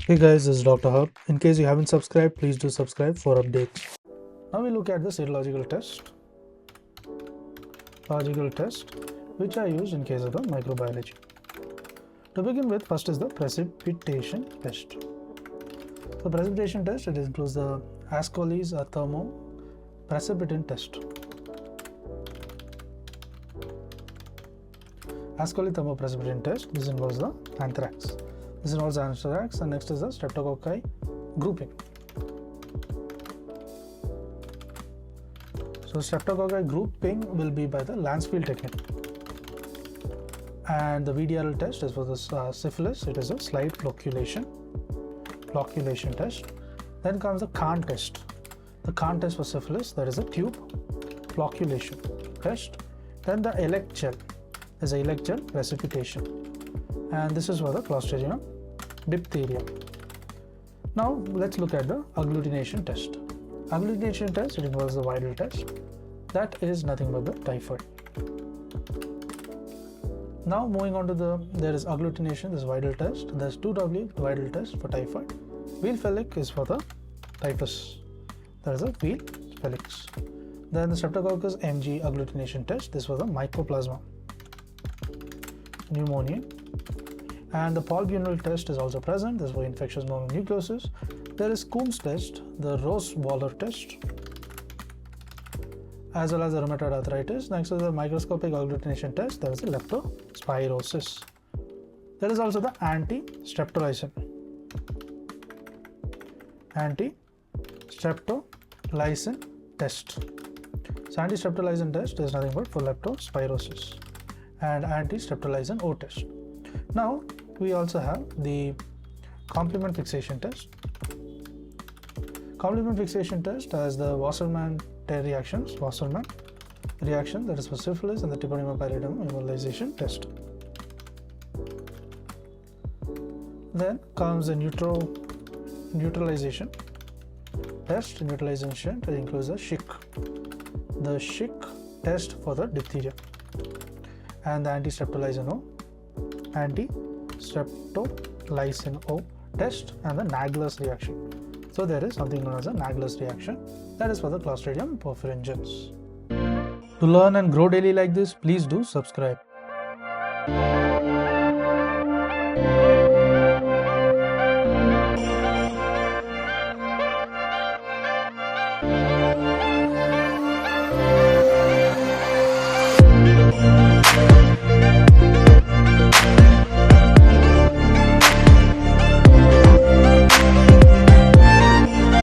Hey guys, this is Dr. Hub. In case you haven't subscribed, please do subscribe for updates. Now we look at the serological test, which are used in case of the microbiology. To begin with, first is the precipitation test. The precipitation test, it includes the Ascoli's thermoprecipitant test. Ascoli thermoprecipitant test, this involves the anthrax. This involves anthrax, and next is the streptococci grouping. So streptococci grouping will be by the Lancefield technique. And the VDRL test is for the syphilis. It is a slide flocculation test. Then comes the Kahn test. The Kahn test for syphilis, that is a tube flocculation test. Then the elect gel is a elect gel precipitation. And this is for the Clostridium diphtheria. Now let's look at the agglutination test. Agglutination test, it involves the viral test. That is nothing but the typhoid. Now moving on to there is agglutination, this viral test. There's 2W viral test for typhoid. Wheal-Felix is for the typhus. There is a Wheal-Felix. Then the Streptococcus Mg agglutination test. This was the mycoplasma pneumoniae. And the Paul-Bunel test is also present. This is for infectious mononucleosis. There is Coombs test, the Rose-Waller test, as well as the rheumatoid arthritis. Next is the microscopic agglutination test. There is the leptospirosis. There is also the anti-streptolysin test. So anti-streptolysin test is nothing but for leptospirosis, and anti-streptolysin O test. Now we also have the complement fixation test. Complement fixation test has the Wassermann reaction, that is for syphilis, and the Treponema pallidum immunization test. Then comes the neutralization test. Neutralization includes the Schick test for the diphtheria, and the anti-streptolysin O test, and the Nagler's reaction. So there is something known as a Nagler's reaction, that is for the Clostridium perfringens. To learn and grow daily like this, please do subscribe.